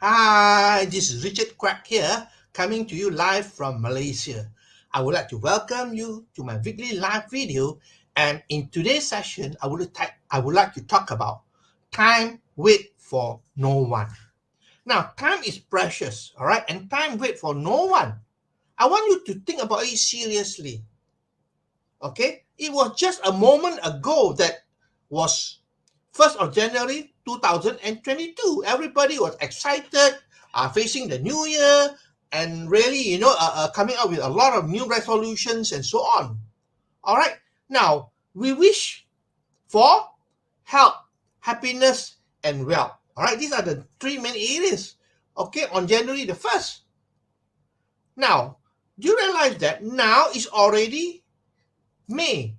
Hi, this is Richard Quack here, coming to you live from Malaysia. I would like to welcome you to my weekly live video, and in today's session, I would like to talk about time wait for no one. Now, time is precious, all right, and time wait for no one. I want you to think about it seriously, okay? It was just a moment ago that was 1st of January 2022. Everybody was excited, facing the new year, and really, coming up with a lot of new resolutions and so on. All right. Now, we wish for health, happiness, and wealth. All right. These are the three main areas, okay, on January the 1st. Now, do you realize that now is already May?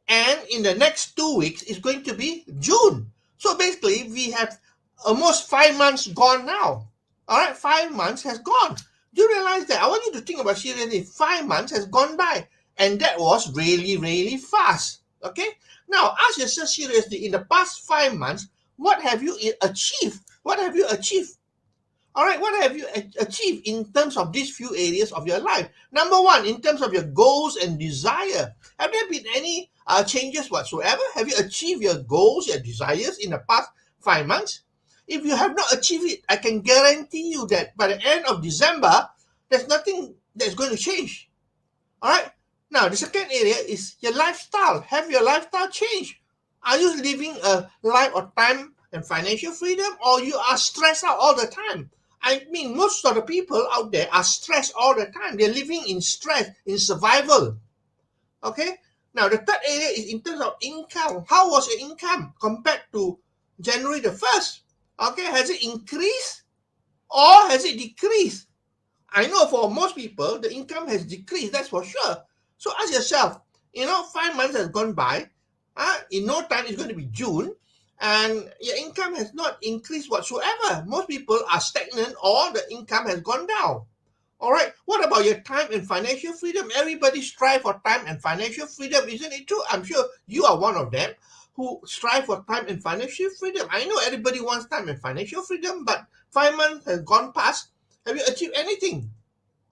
And in the next 2 weeks, it's going to be June. So basically, we have almost 5 months gone now. All right, 5 months has gone. Do you realize that? I want you to think about seriously. 5 months has gone by, and that was really, really fast. Okay. Now, ask yourself seriously. In the past 5 months, what have you achieved? What have you achieved? All right, what have you achieved in terms of these few areas of your life? Number one, in terms of your goals and desire, have there been any changes whatsoever? Have you achieved your goals, your desires in the past 5 months? If you have not achieved it, I can guarantee you that by the end of December, there's nothing that's going to change. All right. Now, the second area is your lifestyle. Have your lifestyle changed? Are you living a life of time and financial freedom, or you are stressed out all the time? I mean, most of the people out there are stressed all the time. They're living in stress, in survival. Okay. Now, the third area is in terms of income. How was your income compared to January the 1st? Okay. Has it increased or has it decreased? I know for most people, the income has decreased, that's for sure. So ask yourself, 5 months has gone by, in no time it's going to be June, and your income has not increased whatsoever. Most people are stagnant or the income has gone down. All right, what about your time and financial freedom? Everybody strive for time and financial freedom, isn't it true? I'm sure you are one of them who strive for time and financial freedom. I know everybody wants time and financial freedom, but 5 months has gone past. Have you achieved anything?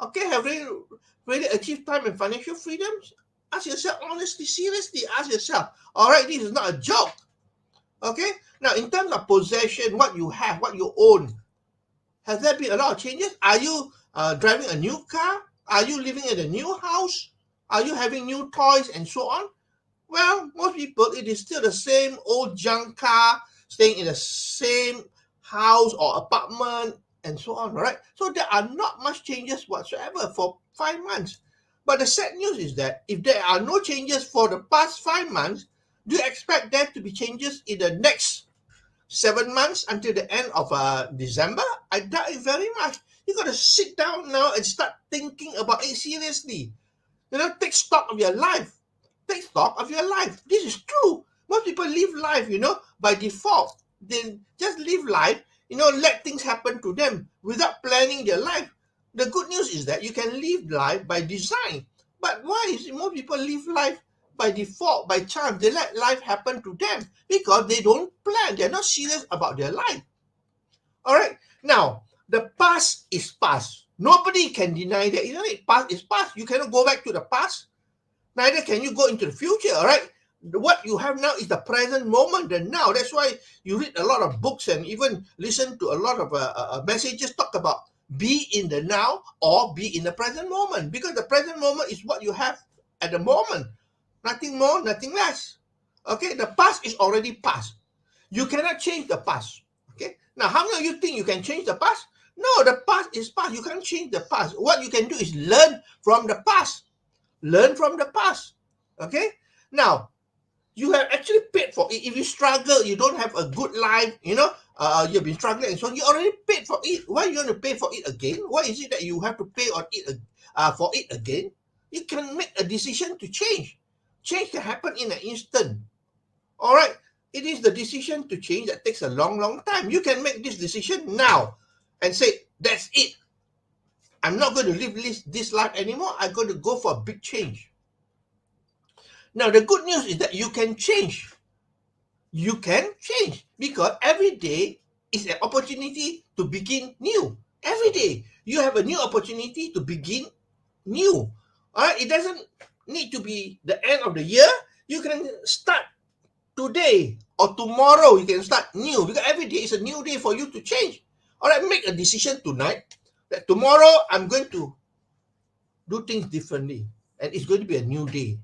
Okay, have you really achieved time and financial freedoms? Ask yourself honestly, seriously, ask yourself. All right, this is not a joke. Okay, now in terms of possession, what you have, what you own, has there been a lot of changes? Are you driving a new car? Are you living in a new house? Are you having new toys and so on? Well, most people, it is still the same old junk car, staying in the same house or apartment, and so on, right? So there are not much changes whatsoever for 5 months. But the sad news is that if there are no changes for the past 5 months, do you expect there to be changes in the next 7 months until the end of December? I doubt it very much. You got to sit down now and start thinking about it seriously. Take stock of your life. Take stock of your life. This is true. Most people live life, by default. They just live life, let things happen to them without planning their life. The good news is that you can live life by design. But why is it most people live life by default, by chance? They let life happen to them because they don't plan. They're not serious about their life. All right. Now, the past is past. Nobody can deny that, isn't it? Past is past. You cannot go back to the past. Neither can you go into the future, all right? What you have now is the present moment, the now. That's why you read a lot of books and even listen to a lot of messages talk about be in the now or be in the present moment, because the present moment is what you have at the moment. Nothing more, nothing less. Okay, the past is already past. You cannot change the past. Okay, now how many of you think you can change the past? No, the past is past. You can't change the past. What you can do is learn from the past. Learn from the past. Okay, now you have actually paid for it. If you struggle, you don't have a good life, you've been struggling and so on, you already paid for it. Why you want to pay for it again? Why is it that you have to pay on it for it again? You can make a decision to change. Change can happen in an instant. All right, it is the decision to change that takes a long time. You can make this decision now and say, that's it. I'm not going to live this life anymore. I'm going to go for a big change. Now, the good news is that you can change. You can change because every day is an opportunity to begin new. Every day, you have a new opportunity to begin new. All right, it doesn't need to be the end of the year. You can start today or tomorrow. You can start new, because every day is a new day for you to change. All right, make a decision tonight that tomorrow I'm going to do things differently, and it's going to be a new day.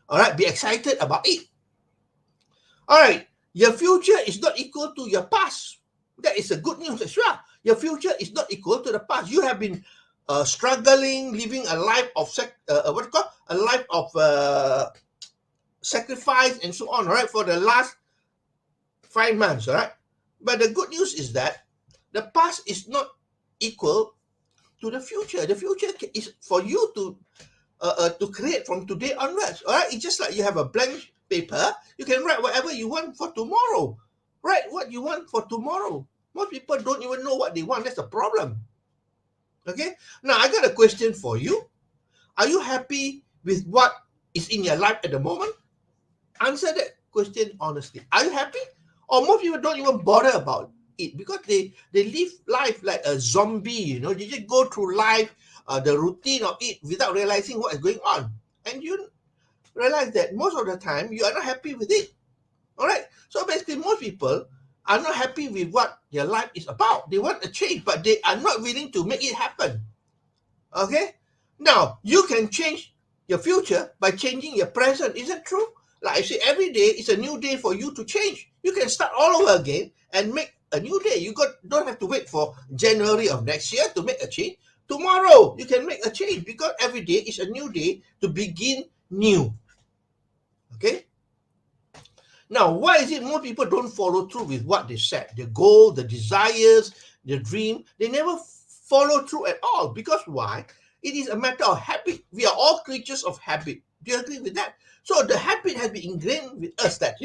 All right, be excited about it. All right, your future is not equal to your past. That is a good news as well. Your future is not equal to the past. You have been struggling, living a life of sacrifice and so on, right, for the last 5 months, all right. But the good news is that the past is not equal to the future. The future is for you to create from today onwards. All right, it's just like you have a blank paper. You can write whatever you want for tomorrow. Write what you want for tomorrow. Most people don't even know what they want. That's the problem. Okay. Now I got a question for you. Are you happy with what is in your life at the moment? Answer that question honestly. Are you happy? Or most people don't even bother about it, because they live life like a zombie. They just go through life, the routine of it, without realizing what is going on. And you realize that most of the time you are not happy with it. All right. So basically, most people are not happy with what their life is about. They want a change, but they are not willing to make it happen. Okay. Now you can change your future by changing your present. Isn't true? Like I say, every day is a new day for you to change. You can start all over again and make a new day. You don't have to wait for January of next year to make a change. Tomorrow you can make a change, because every day is a new day to begin new. Okay. Now, why is it more people don't follow through with what they said? The goal, the desires, the dream, they never follow through at all. Because why? It is a matter of habit. We are all creatures of habit. Do you agree with that? So the habit has been ingrained with us that,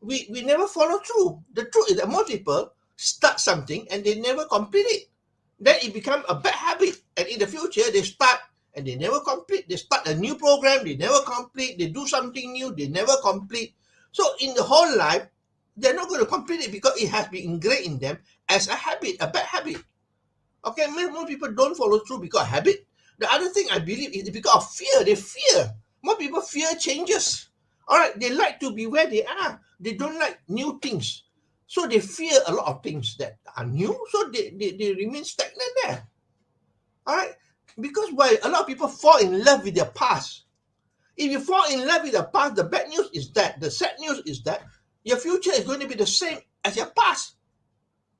we never follow through. The truth is that most people start something and they never complete it. Then it becomes a bad habit. And in the future, they start and they never complete. They start a new program, they never complete. They do something new, they never complete. So in the whole life, they're not going to complete it, because it has been ingrained in them as a habit, a bad habit. Okay, most people don't follow through because of habit. The other thing I believe is because of fear. They fear. Most people fear changes. All right, they like to be where they are. They don't like new things. So they fear a lot of things that are new. So they remain stagnant there. All right, because why? A lot of people fall in love with their past. If you fall in love with the past, the bad news is that, the sad news is that your future is going to be the same as your past.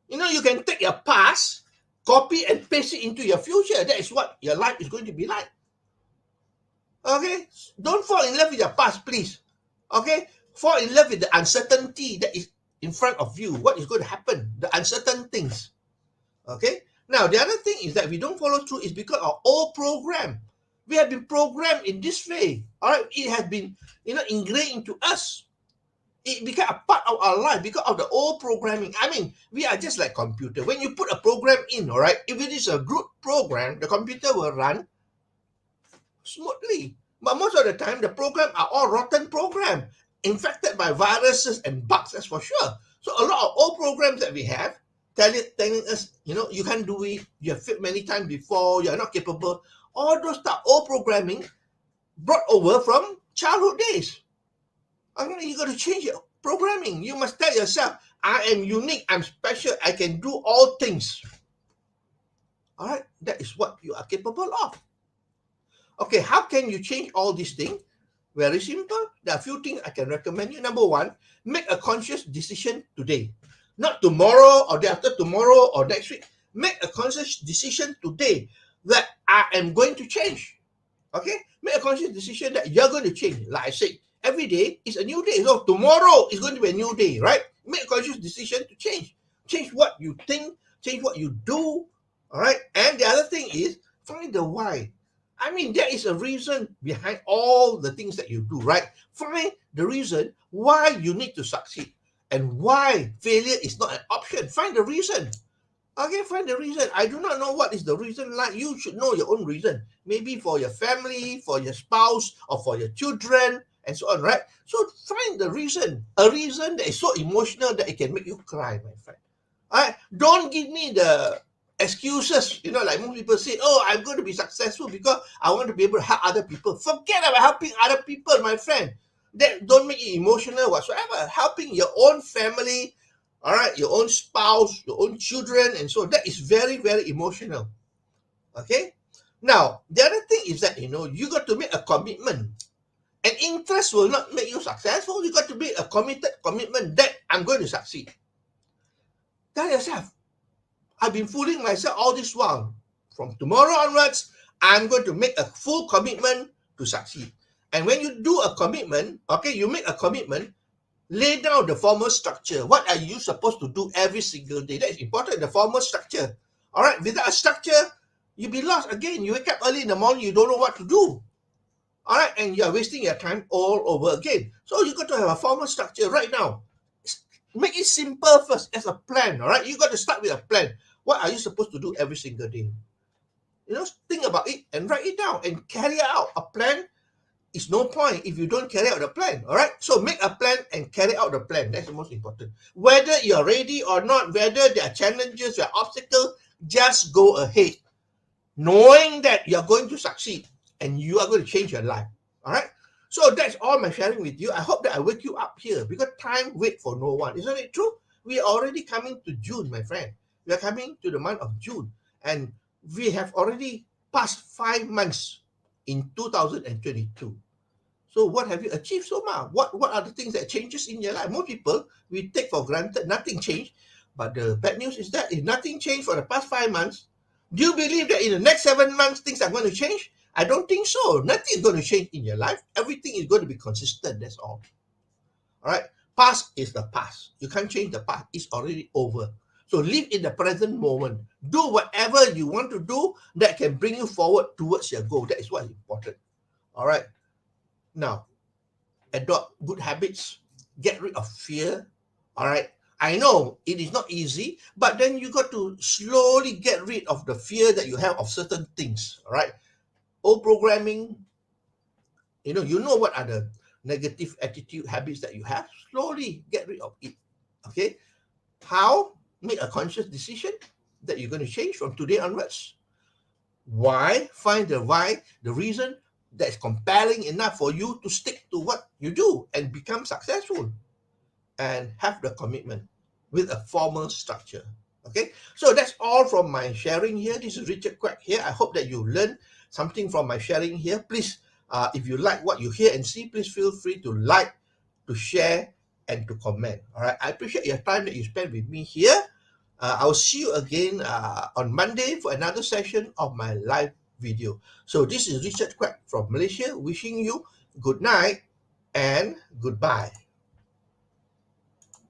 You can take your past, copy and paste it into your future. That is what your life is going to be like. Okay? Don't fall in love with your past, please. Okay? Fall in love with the uncertainty that is in front of you. What is going to happen? The uncertain things. Okay? Now, the other thing is that we don't follow through is because of old program. We have been programmed in this way. All right? It has been, ingrained into us. It became a part of our life because of the old programming. I mean, we are just like computer. When you put a program in, all right, if it is a good program, the computer will run smoothly. But most of the time, the program are all rotten program, infected by viruses and bugs, that's for sure. So a lot of old programs that we have, telling us, you can't do it, you have failed many times before, you're not capable. All those stuff, old programming, brought over from childhood days. You got to change your programming. You must tell yourself, I am unique, I'm special, I can do all things. All right, that is what you are capable of. Okay, how can you change all these things? Very simple. There are a few things I can recommend you. Number one, make a conscious decision today. Not tomorrow or day after tomorrow or next week. Make a conscious decision today that I am going to change. Okay? Make a conscious decision that you're going to change. Like I said, every day is a new day. So tomorrow is going to be a new day, right? Make a conscious decision to change. Change what you think, change what you do. All right? And the other thing is, find the why. I mean, there is a reason behind all the things that you do, right? Find the reason why you need to succeed and why failure is not an option. Find the reason. Okay, find the reason. I do not know what is the reason like. You should know your own reason. Maybe for your family, for your spouse, or for your children, and so on, right? So find the reason. A reason that is so emotional that it can make you cry, my friend. All right, don't give me the excuses, like most people say, oh, I'm going to be successful because I want to be able to help other people. Forget about helping other people, my friend. That don't make it emotional whatsoever. Helping your own family, all right, your own spouse, your own children, and so that is very, very emotional. Okay. Now, the other thing is that you got to make a commitment. And interest will not make you successful. You got to make a commitment that I'm going to succeed. Tell yourself, I've been fooling myself all this while. From tomorrow onwards, I'm going to make a full commitment to succeed. And when you do a commitment, okay, you make a commitment, lay down the formal structure. What are you supposed to do every single day? That is important, the formal structure. All right, without a structure, you'll be lost again. You wake up early in the morning, you don't know what to do. All right, and you're wasting your time all over again. So you got to have a formal structure right now. Make it simple first as a plan. All right, you got to start with a plan. What are you supposed to do every single day? Think about it and write it down and carry out a plan. Is no point if you don't carry out the plan. All right, so make a plan and carry out the plan. That's the most important. Whether you're ready or not, whether there are challenges, there are obstacles, just go ahead, knowing that you're going to succeed and you are going to change your life. All right, so that's all my sharing with you. I hope that I wake you up here, because time wait for no one. Isn't it true? We are already coming to June, my friend. We are coming to the month of June, and we have already passed 5 months in 2022. So what have you achieved so far? What are the things that changes in your life? Most people, we take for granted nothing changed. But the bad news is that if nothing changed for the past 5 months, do you believe that in the next 7 months things are going to change? I don't think so. Nothing is going to change in your life. Everything is going to be consistent. That's all. All right. Past is the past. You can't change the past. It's already over. So live in the present moment. Do whatever you want to do that can bring you forward towards your goal. That is what is important. All right. Now, adopt good habits. Get rid of fear. All right. I know it is not easy, but then you got to slowly get rid of the fear that you have of certain things. All right. Old programming, you know what are the negative attitude habits that you have. Slowly get rid of it. Okay. How? Make a conscious decision that you're going to change from today onwards. Why? Find the why, the reason that's compelling enough for you to stick to what you do and become successful, and have the commitment with a formal structure. Okay, so that's all from my sharing here. This is Richard Quack here. I hope that you learned something from my sharing here. Please, if you like what you hear and see, please feel free to like, to share, and to comment. All right, I appreciate your time that you spent with me here. I'll see you again on Monday for another session of my live video. So this is Richard Quack from Malaysia, wishing you good night and goodbye.